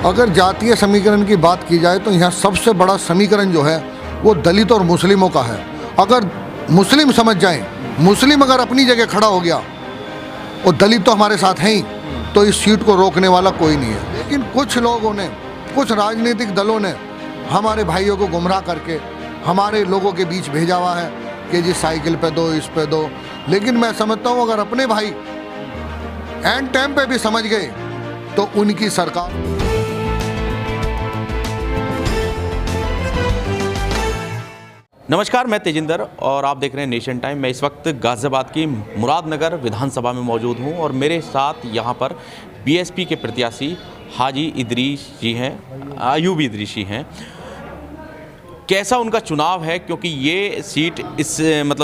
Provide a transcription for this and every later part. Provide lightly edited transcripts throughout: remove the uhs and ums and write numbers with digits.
अगर जातीय समीकरण की बात की जाए तो यहाँ सबसे बड़ा समीकरण जो है वो दलित और मुस्लिमों का है। अगर मुस्लिम समझ जाएं, मुस्लिम अगर अपनी जगह खड़ा हो गया और दलित तो हमारे साथ हैं ही, तो इस सीट को रोकने वाला कोई नहीं है। लेकिन कुछ लोगों ने, कुछ राजनीतिक दलों ने हमारे भाइयों को गुमराह करके हमारे लोगों के बीच भेजा हुआ है कि जी साइकिल पे दो, इस पे दो। लेकिन मैं समझता हूँ अगर अपने भाई एंड टाइम पे भी समझ गए तो उनकी सरकार। नमस्कार, मैं तेजिंदर और आप देख रहे हैं नेशन टाइम। मैं इस वक्त गाज़ियाबाद की मुरादनगर विधानसभा में मौजूद हूं और मेरे साथ यहां पर बीएसपी के प्रत्याशी हाजी इदरीस जी हैं, अयूब इदरीसी हैं। कैसा उनका चुनाव है, क्योंकि ये सीट इस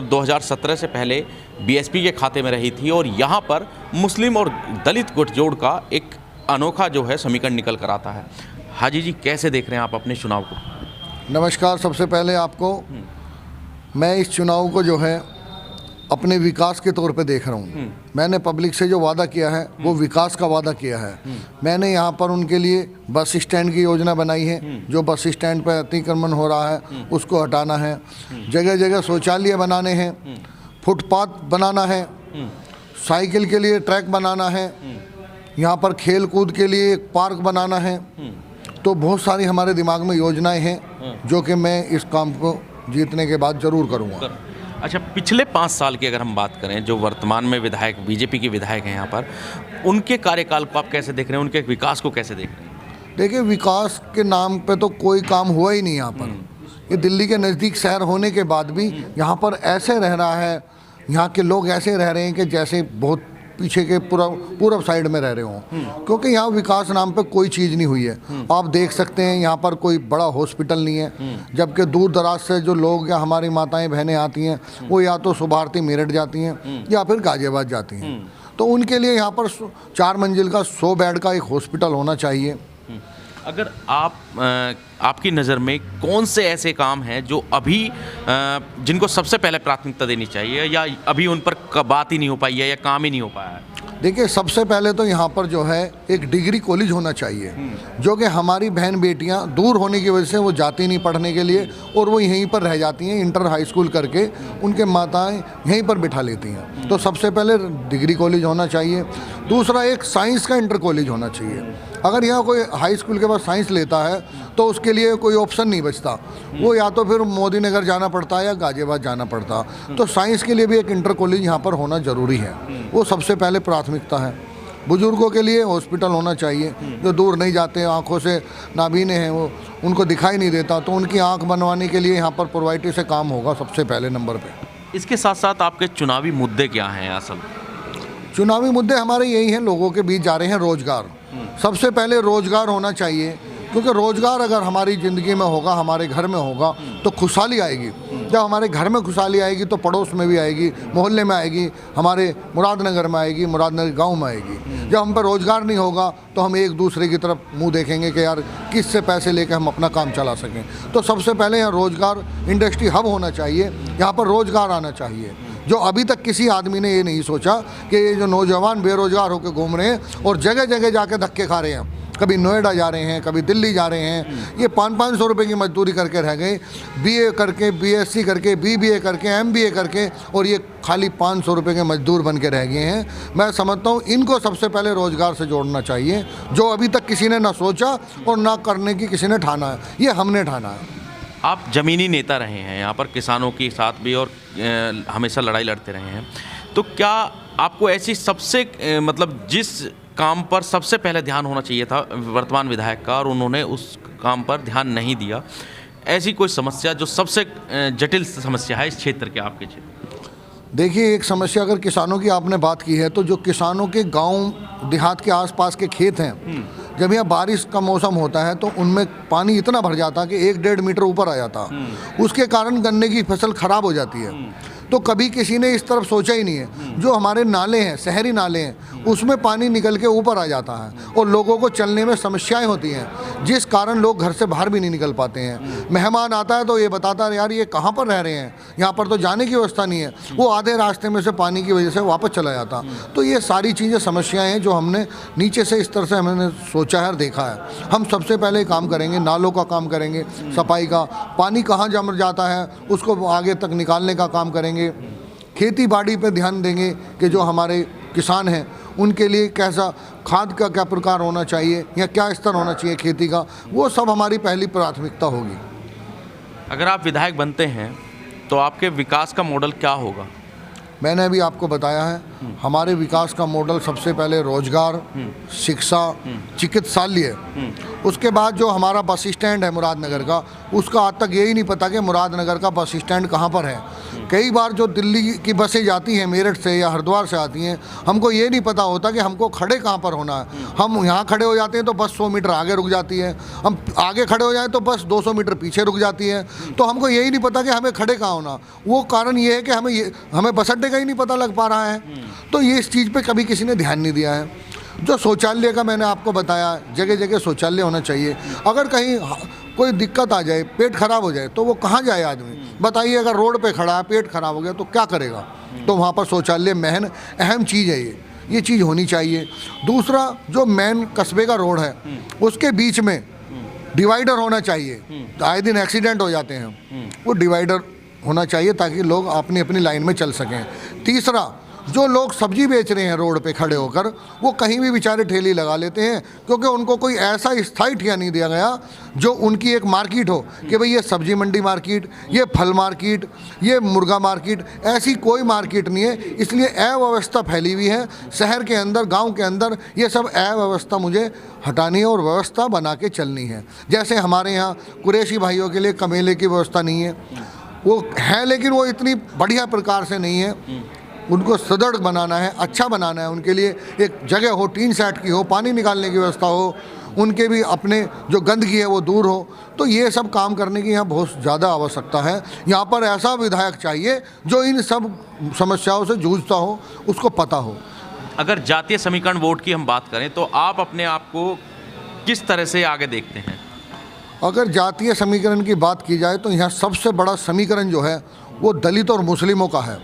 2017 से पहले बीएसपी के खाते में रही थी और यहाँ पर मुस्लिम और दलित गठजोड़ का एक अनोखा जो है समीकरण निकल कर आता है। हाजी जी, कैसे देख रहे हैं आप अपने चुनाव को? नमस्कार। सबसे पहले आपको मैं इस चुनाव को जो है अपने विकास के तौर पे देख रहा हूँ। मैंने पब्लिक से जो वादा किया है वो विकास का वादा किया है। मैंने यहाँ पर उनके लिए बस स्टैंड की योजना बनाई है। जो बस स्टैंड पर अतिक्रमण हो रहा है उसको हटाना है, जगह जगह शौचालय बनाने हैं, फुटपाथ बनाना है, साइकिल के लिए ट्रैक बनाना है, यहाँ पर खेल कूद के लिए एक पार्क बनाना है। तो बहुत सारी हमारे दिमाग में योजनाएं हैं जो कि मैं इस काम को जीतने के बाद ज़रूर करूँगा। अच्छा, पिछले 5 साल की अगर हम बात करें, जो वर्तमान में विधायक बीजेपी के विधायक हैं यहाँ पर, उनके कार्यकाल को आप कैसे देख रहे हैं, उनके विकास को कैसे देख रहे हैं? देखिए, विकास के नाम पे तो कोई काम हुआ ही नहीं यहाँ पर। ये दिल्ली के नज़दीक शहर होने के बाद भी यहाँ पर ऐसे रह रहा है, यहाँ के लोग ऐसे रह रहे हैं कि जैसे बहुत पीछे के पूरब साइड में रह रहे हों, क्योंकि यहाँ विकास नाम पे कोई चीज़ नहीं हुई है। आप देख सकते हैं यहाँ पर कोई बड़ा हॉस्पिटल नहीं है, जबकि दूर दराज से जो लोग या हमारी माताएं बहनें आती हैं वो या तो सुभारती मेरठ जाती हैं या फिर गाजियाबाद जाती हैं। तो उनके लिए यहाँ पर 4 मंजिल का 100 बेड का एक हॉस्पिटल होना चाहिए। अगर आपकी नज़र में कौन से ऐसे काम हैं जो अभी जिनको सबसे पहले प्राथमिकता देनी चाहिए, या अभी उन पर बात ही नहीं हो पाई है या काम ही नहीं हो पाया है? देखिए, सबसे पहले तो यहाँ पर जो है एक डिग्री कॉलेज होना चाहिए, जो कि हमारी बहन बेटियाँ दूर होने की वजह से वो जाती नहीं पढ़ने के लिए और वो यहीं पर रह जाती हैं। इंटर हाई स्कूल करके उनके माताएं यहीं पर बिठा लेती हैं। तो सबसे पहले डिग्री कॉलेज होना चाहिए। दूसरा, एक साइंस का इंटर कॉलेज होना चाहिए। अगर यहाँ कोई हाई स्कूल के बाद साइंस लेता है तो उसके लिए कोई ऑप्शन नहीं बचता, वो या तो फिर मोदी नगर जाना पड़ता है या गाजियाबाद जाना पड़ता। तो साइंस के लिए भी एक इंटर कॉलेज यहाँ पर होना ज़रूरी है। वो सबसे पहले प्राथमिकता है। बुजुर्गों के लिए हॉस्पिटल होना चाहिए, जो दूर नहीं जाते, आँखों से नाबीने हैं, वो उनको दिखाई नहीं देता, तो उनकी आँख बनवाने के लिए यहाँ पर प्रोवाइटी से काम होगा सबसे पहले नंबर पर। इसके साथ साथ आपके चुनावी मुद्दे क्या हैं? असल चुनावी मुद्दे हमारे यही हैं, लोगों के बीच जा रहे हैं रोज़गार। सबसे पहले रोज़गार होना चाहिए, क्योंकि रोज़गार अगर हमारी ज़िंदगी में होगा, हमारे घर में होगा, तो खुशहाली आएगी। जब हमारे घर में खुशहाली आएगी तो पड़ोस में भी आएगी, मोहल्ले में आएगी, हमारे मुरादनगर में आएगी, मुरादनगर गांव में आएगी। जब हम पर रोज़गार नहीं होगा तो हम एक दूसरे की तरफ मुंह देखेंगे कि यार किससे पैसे लेकर हम अपना काम चला सकें। तो सबसे पहले यहाँ रोज़गार इंडस्ट्री हब होना चाहिए, यहाँ पर रोज़गार आना चाहिए। जो अभी तक किसी आदमी ने ये नहीं सोचा कि ये जो नौजवान बेरोज़गार होकर घूम रहे हैं और जगह जगह जाके धक्के खा रहे हैं, कभी नोएडा जा रहे हैं, कभी दिल्ली जा रहे हैं, ये 500-500 रुपये की मजदूरी करके रह गए, बीए करके, बीएससी करके, बीबीए करके, एमबीए करके, और ये खाली 500 रुपये के मजदूर बन के रह गए हैं। मैं समझता हूँ इनको सबसे पहले रोज़गार से जोड़ना चाहिए, जो अभी तक किसी ने ना सोचा और ना करने की किसी ने ठाना है। ये हमने ठाना है। आप ज़मीनी नेता रहे हैं, यहाँ पर किसानों के साथ भी और हमेशा लड़ाई लड़ते रहे हैं, तो क्या आपको ऐसी सबसे जिस काम पर सबसे पहले ध्यान होना चाहिए था वर्तमान विधायक का और उन्होंने उस काम पर ध्यान नहीं दिया, ऐसी कोई समस्या जो सबसे जटिल समस्या है इस क्षेत्र के, आपके क्षेत्र? देखिए, एक समस्या अगर किसानों की आपने बात की है तो जो किसानों के गांव देहात के आसपास के खेत हैं, जब यहाँ बारिश का मौसम होता है तो उनमें पानी इतना भर जाता है कि 1-1.5 मीटर ऊपर आ जाता। उसके कारण गन्ने की फसल खराब हो जाती है। तो कभी किसी ने इस तरफ सोचा ही नहीं है। जो हमारे नाले हैं, शहरी नाले हैं, उसमें पानी निकल के ऊपर आ जाता है और लोगों को चलने में समस्याएं होती हैं, जिस कारण लोग घर से बाहर भी नहीं निकल पाते हैं। मेहमान आता है तो ये बताता है यार ये कहाँ पर रह रहे हैं, यहाँ पर तो जाने की व्यवस्था नहीं है, वो आधे रास्ते में से पानी की वजह से वापस चला जाता। तो ये सारी चीज़ें समस्याएं हैं जो हमने नीचे से इस तरह से हमने सोचा है और देखा है। हम सबसे पहले काम करेंगे, नालों का काम करेंगे, सफाई का, पानी कहाँ जम जाता है उसको आगे तक निकालने का काम करेंगे, खेती बाड़ी पे ध्यान देंगे कि जो हमारे किसान हैं उनके लिए कैसा खाद का क्या प्रकार होना चाहिए या क्या स्तर होना चाहिए खेती का, वो सब हमारी पहली प्राथमिकता होगी। अगर आप विधायक बनते हैं तो आपके विकास का मॉडल क्या होगा? मैंने अभी आपको बताया है, हमारे विकास का मॉडल सबसे पहले रोजगार, शिक्षा, चिकित्सालय, उसके बाद जो हमारा बस स्टैंड है मुरादनगर का, उसका आज तक यही नहीं पता कि मुरादनगर का बस स्टैंड कहाँ पर है। कई बार जो दिल्ली की बसें जाती हैं मेरठ से या हरिद्वार से आती हैं, हमको ये नहीं पता होता कि हमको खड़े कहाँ पर होना है। हम यहाँ खड़े हो जाते हैं तो बस 100 मीटर आगे रुक जाती है, हम आगे खड़े हो जाएँ तो बस 200 मीटर पीछे रुक जाती है। तो हमको यही नहीं पता कि हमें खड़े कहाँ होना। वो कारण ये है कि हमें बस अड्डे का ही नहीं पता लग पा रहा है। तो ये इस चीज़ पे कभी किसी ने ध्यान नहीं दिया है। जो शौचालय का मैंने आपको बताया, जगह जगह शौचालय होना चाहिए। अगर कहीं कोई दिक्कत आ जाए, पेट खराब हो जाए, तो वो कहाँ जाए आदमी, बताइए। अगर रोड पे खड़ा है, पेट खराब हो गया तो क्या करेगा? तो वहाँ पर शौचालय मेन अहम चीज़ है। ये चीज़ होनी चाहिए। दूसरा, जो मेन कस्बे का रोड है उसके बीच में डिवाइडर होना चाहिए। आए दिन एक्सीडेंट हो जाते हैं, वो डिवाइडर होना चाहिए ताकि लोग अपनी अपनी लाइन में चल सकें। तीसरा, जो लोग सब्जी बेच रहे हैं रोड पे खड़े होकर, वो कहीं भी बेचारे ठेली लगा लेते हैं, क्योंकि उनको कोई ऐसा स्थायी ठिकाना नहीं दिया गया जो उनकी एक मार्केट हो कि भाई ये सब्जी मंडी मार्केट, ये फल मार्केट, ये मुर्गा मार्केट, ऐसी कोई मार्केट नहीं है। इसलिए अव्यवस्था फैली हुई है शहर के अंदर, गांव के अंदर। ये सब अव्यवस्था मुझे हटानी है और व्यवस्था बना के चलनी है। जैसे हमारे यहाँ कुरैशी भाइयों के लिए कमेले की व्यवस्था नहीं है, वो है लेकिन वो इतनी बढ़िया प्रकार से नहीं है। उनको सुदृढ़ बनाना है, अच्छा बनाना है। उनके लिए एक जगह हो, टीन सेट की हो, पानी निकालने की व्यवस्था हो, उनके भी अपने जो गंदगी है वो दूर हो। तो ये सब काम करने की यहाँ बहुत ज़्यादा आवश्यकता है। यहाँ पर ऐसा विधायक चाहिए जो इन सब समस्याओं से जूझता हो, उसको पता हो। अगर जातीय समीकरण वोट की हम बात करें तो आप अपने आप को किस तरह से आगे देखते हैं? अगर जातीय समीकरण की बात की जाए तो यहाँ सबसे बड़ा समीकरण जो है वो दलित और मुस्लिमों का है।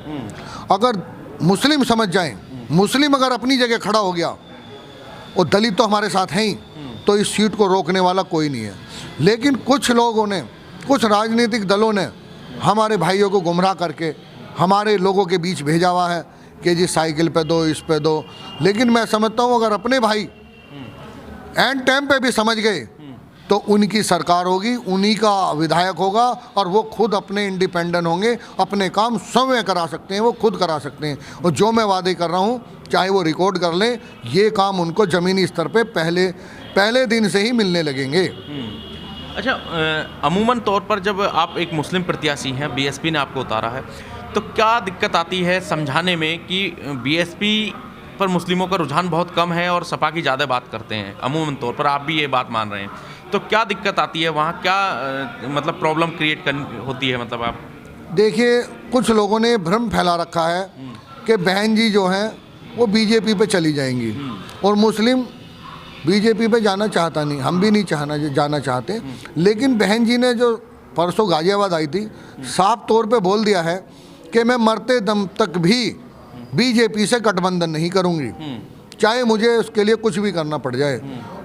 अगर मुस्लिम समझ जाएं, मुस्लिम अगर अपनी जगह खड़ा हो गया और दलित तो हमारे साथ हैं ही, तो इस सीट को रोकने वाला कोई नहीं है। लेकिन कुछ लोगों ने, कुछ राजनीतिक दलों ने हमारे भाइयों को गुमराह करके हमारे लोगों के बीच भेजा हुआ है कि जी साइकिल पे दो, इस पे दो। लेकिन मैं समझता हूँ अगर अपने भाई एंड टाइम पे भी समझ गए तो उनकी सरकार होगी, उन्हीं का विधायक होगा और वो खुद अपने इंडिपेंडेंट होंगे, अपने काम स्वयं करा सकते हैं, वो खुद करा सकते हैं। और जो मैं वादे कर रहा हूँ, चाहे वो रिकॉर्ड कर लें, ये काम उनको ज़मीनी स्तर पे पहले दिन से ही मिलने लगेंगे। अच्छा, अमूमन तौर पर जब आप एक मुस्लिम प्रत्याशी हैं, बीएसपी ने आपको उतारा है, तो क्या दिक्कत आती है समझाने में कि बीएसपी पर मुस्लिमों का रुझान बहुत कम है और सपा की ज़्यादा बात करते हैं? अमूमन तौर पर आप भी ये बात मान रहे हैं, तो क्या दिक्कत आती है वहाँ? क्या मतलब प्रॉब्लम क्रिएट होती है? मतलब आप देखिए, कुछ लोगों ने भ्रम फैला रखा है कि बहन जी जो हैं वो बीजेपी पे चली जाएंगी और मुस्लिम बीजेपी पे जाना चाहता नहीं। हम भी नहीं जाना चाहते। लेकिन बहन जी ने जो परसों गाजियाबाद आई थी, साफ तौर पे बोल दिया है कि मैं मरते दम तक भी बीजेपी से गठबंधन नहीं करूंगी, चाहे मुझे उसके लिए कुछ भी करना पड़ जाए।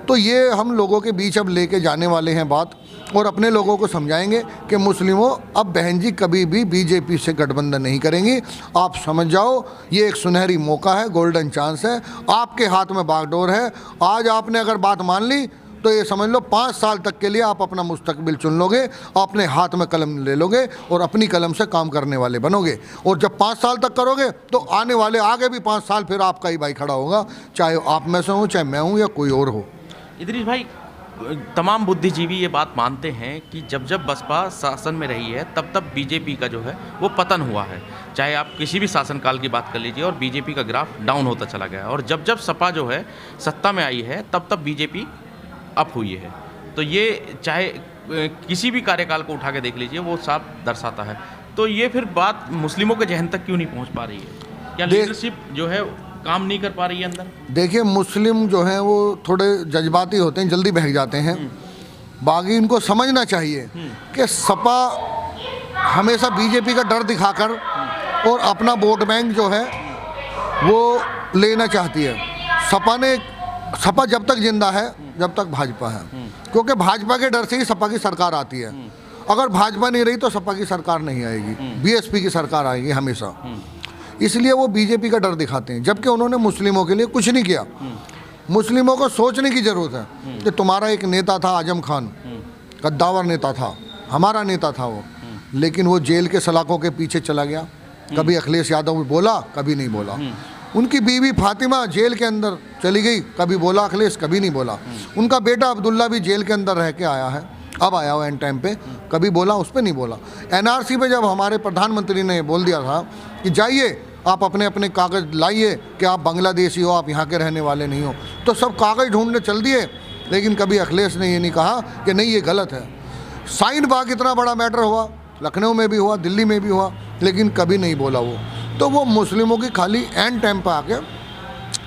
तो ये हम लोगों के बीच अब लेके जाने वाले हैं बात, और अपने लोगों को समझाएंगे कि मुस्लिमों, अब बहन जी कभी भी बीजेपी से गठबंधन नहीं करेंगी। आप समझ जाओ, ये एक सुनहरी मौका है, गोल्डन चांस है, आपके हाथ में बागडोर है। आज आपने अगर बात मान ली तो ये समझ लो 5 साल तक के लिए आप अपना मुस्तकबिल चुन लोगे, अपने हाथ में कलम ले लोगे और अपनी कलम से काम करने वाले बनोगे। और जब 5 साल तक करोगे तो आने वाले आगे भी 5 साल फिर आपका ही भाई खड़ा होगा, चाहे आप में से हो, चाहे मैं हूँ या कोई और हो। इदरीस भाई, तमाम बुद्धिजीवी ये बात मानते हैं कि जब जब बसपा शासन में रही है तब तब बीजेपी का जो है वो पतन हुआ है। चाहे आप किसी भी शासनकाल की बात कर लीजिए और बीजेपी का ग्राफ डाउन होता चला गया, और जब जब सपा जो है सत्ता में आई है तब तब बीजेपी अप हुई है। तो ये चाहे किसी भी कार्यकाल को उठा के देख लीजिए, वो साफ दर्शाता है। तो ये फिर बात मुस्लिमों के जहन तक क्यों नहीं पहुंच पा रही है? क्या लीडरशिप जो है काम नहीं कर पा रही है अंदर? देखिए, मुस्लिम जो हैं वो थोड़े जज्बाती होते हैं, जल्दी बहक जाते हैं। बाकी इनको समझना चाहिए कि सपा हमेशा बीजेपी का डर दिखाकर और अपना वोट बैंक जो है वो लेना चाहती है। सपा जब तक जिंदा है जब तक भाजपा है, क्योंकि भाजपा के डर से ही सपा की सरकार आती है। अगर भाजपा नहीं रही तो सपा की सरकार नहीं आएगी, बीएसपी की सरकार आएगी हमेशा। इसलिए वो बीजेपी का डर दिखाते हैं, जबकि उन्होंने मुस्लिमों के लिए कुछ नहीं किया। मुस्लिमों को सोचने की ज़रूरत है कि तुम्हारा एक नेता था आजम खान, कद्दावर नेता था, हमारा नेता था वो, लेकिन वो जेल के सलाखों के पीछे चला गया। कभी अखिलेश यादव बोला, कभी नहीं बोला। उनकी बीवी फातिमा जेल के अंदर चली गई, कभी बोला अखिलेश, कभी नहीं बोला। उनका बेटा अब्दुल्ला भी जेल के अंदर रह के आया है, अब आया हुआ एंड टाइम पे, कभी बोला, उस पर नहीं बोला। एनआरसी पे जब हमारे प्रधानमंत्री ने बोल दिया था कि जाइए आप अपने अपने कागज़ लाइए कि आप बांग्लादेशी हो, आप यहाँ के रहने वाले नहीं हो, तो सब कागज़ ढूंढने चल दिए। लेकिन कभी अखिलेश ने ये नहीं कहा कि नहीं ये गलत है। शाहीन बाग इतना बड़ा मैटर हुआ, लखनऊ में भी हुआ, दिल्ली में भी हुआ, लेकिन कभी नहीं बोला वो। तो वो मुस्लिमों की खाली एंड टाइम पर आके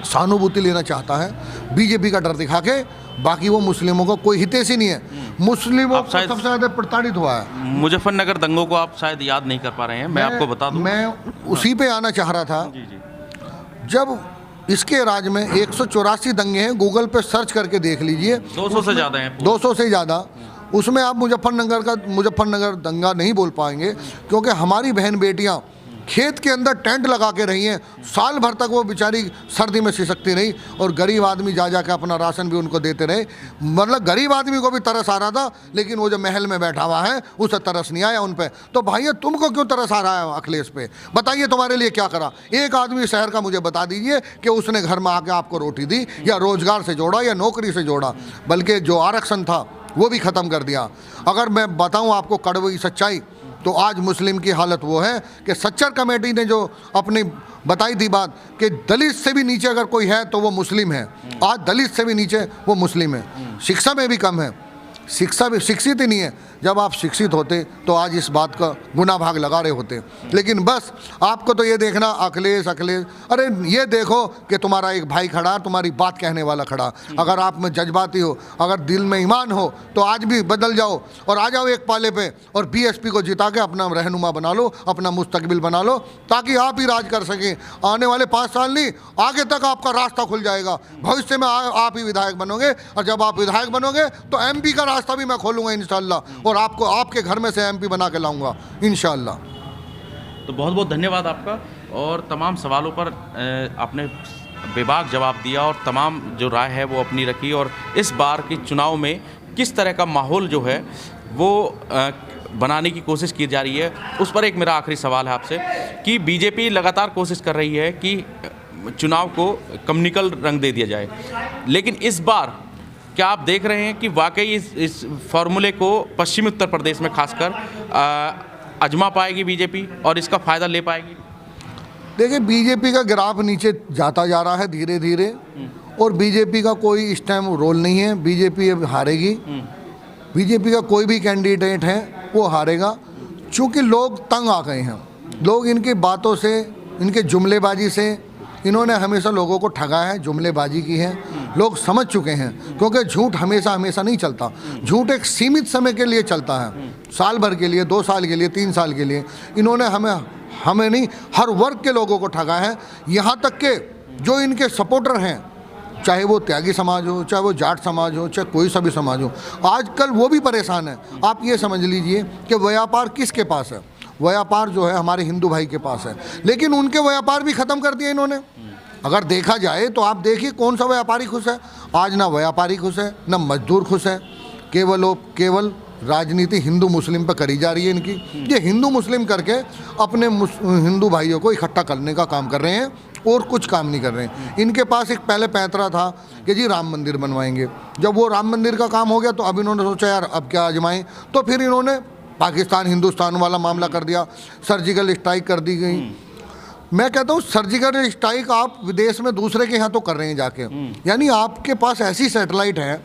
सहानुभूति लेना चाहता है, बीजेपी का डर दिखा के। बाकी वो मुस्लिमों को कोई हितैषी नहीं है। मुस्लिमों को सबसे ज़्यादा प्रताड़ित हुआ है। मुजफ्फरनगर दंगों को आप शायद याद नहीं कर पा रहे हैं, मैं आपको बता दूं। मैं उसी पे आना चाह रहा था। जब इसके राज में 184 दंगे हैं, गूगल पे सर्च करके देख लीजिए, 200 से ज़्यादा हैं, 200 से ज़्यादा। उसमें आप मुजफ्फरनगर दंगा नहीं बोल पाएंगे, क्योंकि हमारी बहन बेटियाँ खेत के अंदर टेंट लगा के रही हैं, साल भर तक वो बेचारी सर्दी में सिसकती रही, और गरीब आदमी जा के अपना राशन भी उनको देते रहे। मतलब गरीब आदमी को भी तरस आ रहा था, लेकिन वो जो महल में बैठा हुआ है उसे तरस नहीं आया उन पे। तो भाइयों, तुमको क्यों तरस आ रहा है अखिलेश पे? बताइए तुम्हारे लिए क्या करा? एक आदमी शहर का मुझे बता दीजिए कि उसने घर में आके आपको रोटी दी, या रोजगार से जोड़ा, या नौकरी से जोड़ा। बल्कि जो आरक्षण था वो भी ख़त्म कर दिया। अगर मैं बताऊँ आपको कड़वी सच्चाई, तो आज मुस्लिम की हालत वो है कि सच्चर कमेटी ने जो अपनी बताई थी बात कि दलित से भी नीचे अगर कोई है तो वो मुस्लिम है। आज दलित से भी नीचे वो मुस्लिम है। शिक्षा में भी कम है, शिक्षा भी शिक्षित ही नहीं है। जब आप शिक्षित होते तो आज इस बात का गुना भाग लगा रहे होते। लेकिन बस आपको तो ये देखना अखिलेश, अरे ये देखो कि तुम्हारा एक भाई खड़ा, तुम्हारी बात कहने वाला खड़ा। अगर आप में जज्बाती हो, अगर दिल में ईमान हो, तो आज भी बदल जाओ और आ जाओ एक पाले पे, और बीएसपी को जिता के अपना रहनुमा बना लो, अपना मुस्तकबिल बना लो, ताकि आप ही राज कर सकें। आने वाले 5 साल नहीं, आगे तक आपका रास्ता खुल जाएगा। भविष्य में आप ही विधायक बनोगे, और जब आप विधायक बनोगे तो एमपी का रास्ता भी मैं खोलूँगा इंशाअल्लाह, और आपको आपके घर में से एमपी बना के लाऊंगा इंशाअल्लाह। तो बहुत बहुत धन्यवाद आपका, और तमाम सवालों पर आपने बेबाक जवाब दिया, और तमाम जो राय है वो अपनी रखी। और इस बार के चुनाव में किस तरह का माहौल जो है वो बनाने की कोशिश की जा रही है, उस पर एक मेरा आखिरी सवाल है आपसे कि बीजेपी लगातार कोशिश कर रही है कि चुनाव को कम्युनिकल रंग दे दिया जाए, लेकिन इस बार क्या आप देख रहे हैं कि वाकई इस फॉर्मूले को पश्चिमी उत्तर प्रदेश में खासकर आजमा पाएगी बीजेपी और इसका फ़ायदा ले पाएगी? देखिए, बीजेपी का ग्राफ नीचे जाता जा रहा है धीरे धीरे, और बीजेपी का कोई इस टाइम रोल नहीं है। बीजेपी अब हारेगी। बीजेपी का कोई भी कैंडिडेट है वो हारेगा, चूँकि लोग तंग आ गए हैं। लोग इनकी बातों से, इनके जुमलेबाजी से, इन्होंने हमेशा लोगों को ठगा है, जुमलेबाजी की है। लोग समझ चुके हैं, क्योंकि झूठ हमेशा नहीं चलता। झूठ एक सीमित समय के लिए चलता है, साल भर के लिए, 2 साल के लिए, 3 साल के लिए। इन्होंने हमें नहीं, हर वर्ग के लोगों को ठगा है। यहाँ तक के जो इनके सपोर्टर हैं, चाहे वो त्यागी समाज हो, चाहे वो जाट समाज हो, चाहे कोई सा भी समाज हो, आजकल वो भी परेशान है। आप ये समझ लीजिए कि व्यापार किसके पास है? व्यापार जो है हमारे हिंदू भाई के पास है, लेकिन उनके व्यापार भी ख़त्म कर दिए इन्होंने। अगर देखा जाए तो आप देखिए कौन सा व्यापारी खुश है आज? ना व्यापारी खुश है, ना मजदूर खुश है। केवल राजनीति हिंदू मुस्लिम पर करी जा रही है इनकी। ये हिंदू मुस्लिम करके अपने हिंदू भाइयों को इकट्ठा करने का काम कर रहे हैं, और कुछ काम नहीं कर रहे हैं। इनके पास एक पहले पैंतरा था कि जी राम मंदिर बनवाएंगे। जब वो राम मंदिर का काम हो गया तो अब इन्होंने सोचा यार अब क्या आजमाएं, तो फिर इन्होंने पाकिस्तान हिंदुस्तान वाला मामला कर दिया, सर्जिकल स्ट्राइक कर दी गई। मैं कहता हूँ सर्जिकल स्ट्राइक आप विदेश में दूसरे के यहाँ तो कर रहे हैं जाके, यानी आपके पास ऐसी सैटेलाइट है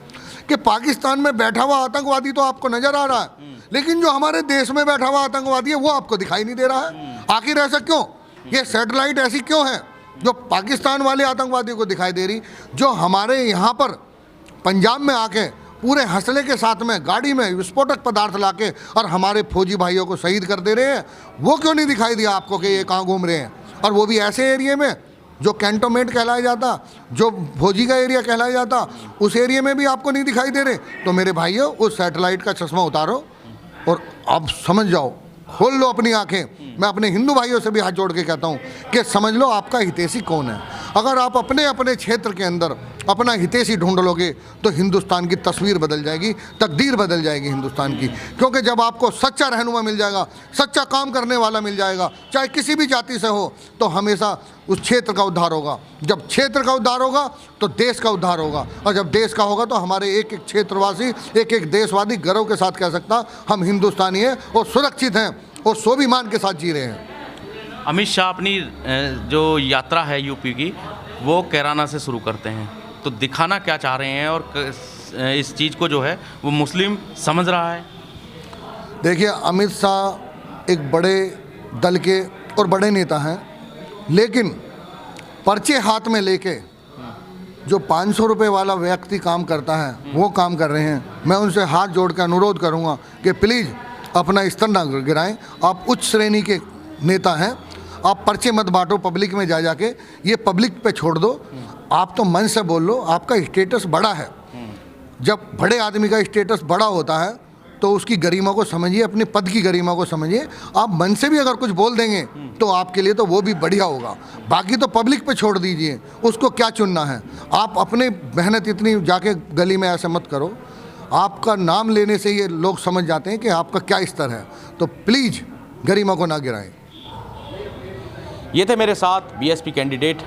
कि पाकिस्तान में बैठा हुआ आतंकवादी तो आपको नजर आ रहा है, लेकिन जो हमारे देश में बैठा हुआ आतंकवादी है वो आपको दिखाई नहीं दे रहा है। आखिर ऐसा क्यों? ये सैटेलाइट ऐसी क्यों है जो पाकिस्तान वाले आतंकवादियों को दिखाई दे रही, जो हमारे यहाँ पर पंजाब में आके पूरे हौसले के साथ में गाड़ी में विस्फोटक पदार्थ लाके और हमारे फौजी भाइयों को शहीद कर दे रहे हैं, वो क्यों नहीं दिखाई दिया आपको कि ये कहाँ घूम रहे हैं? और वो भी ऐसे एरिया में जो कैंटोनमेंट कहलाया जाता, जो फौजी का एरिया कहलाया जाता, उस एरिया में भी आपको नहीं दिखाई दे रहे। तो मेरे भाइयों, उस सैटेलाइट का चश्मा उतारो और अब समझ जाओ, खोल लो अपनी आंखें। मैं अपने हिंदू भाइयों से भी हाथ जोड़ के कहता हूँ कि समझ लो आपका हितैषी कौन है। अगर आप अपने अपने क्षेत्र के अंदर अपना हितैषी ढूंढ लोगे तो हिंदुस्तान की तस्वीर बदल जाएगी, तकदीर बदल जाएगी हिंदुस्तान की। क्योंकि जब आपको सच्चा रहनुमा मिल जाएगा, सच्चा काम करने वाला मिल जाएगा, चाहे किसी भी जाति से हो, तो हमेशा उस क्षेत्र का उद्धार होगा। जब क्षेत्र का उद्धार होगा तो देश का उद्धार होगा, और जब देश का होगा तो हमारे एक एक क्षेत्रवासी, एक एक देशवासी गर्व के साथ कह सकता हम हिंदुस्तानी हैं और सुरक्षित हैं और स्वाभिमान के साथ जी रहे हैं। अमित शाह अपनी जो यात्रा है यूपी की, वो कैराना से शुरू करते हैं, तो दिखाना क्या चाह रहे हैं, और इस चीज़ को जो है वो मुस्लिम समझ रहा है? देखिए, अमित शाह एक बड़े दल के और बड़े नेता हैं, लेकिन पर्चे हाथ में लेके जो 500 रुपये वाला व्यक्ति काम करता है वो काम कर रहे हैं। मैं उनसे हाथ जोड़ कर अनुरोध करूंगा कि प्लीज़ अपना स्तर ना गिराएं। आप उच्च श्रेणी के नेता हैं, आप पर्चे मत बांटो पब्लिक में जा जाके, ये पब्लिक पे छोड़ दो। आप तो मन से बोल लो, आपका स्टेटस बड़ा है। जब बड़े आदमी का स्टेटस बड़ा होता है तो उसकी गरिमा को समझिए, अपने पद की गरिमा को समझिए। आप मन से भी अगर कुछ बोल देंगे तो आपके लिए तो वो भी बढ़िया होगा। बाकी तो पब्लिक पे छोड़ दीजिए, उसको क्या चुनना है। आप अपने मेहनत इतनी जाके गली में ऐसे मत करो। आपका नाम लेने से ये लोग समझ जाते हैं कि आपका क्या स्तर है। तो प्लीज़ गरिमा को ना गिराएं। ये थे मेरे साथ बीएसपी कैंडिडेट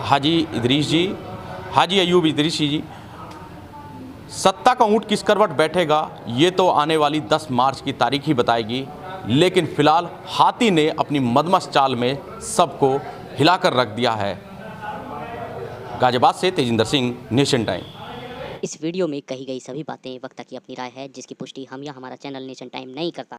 हाजी इदरीस जी, हाजी अयूब इदरीसी जी। सत्ता का ऊंट किस करवट बैठेगा ये तो आने वाली 10 मार्च की तारीख ही बताएगी, लेकिन फिलहाल हाथी ने अपनी मदमस्त चाल में सबको हिलाकर रख दिया है। गाजियाबाद से तेजिंदर सिंह, नेशन टाइम। इस वीडियो में कही गई सभी बातें वक्ता की अपनी राय है, जिसकी पुष्टि हम या हमारा चैनल नेशन टाइम नहीं करता।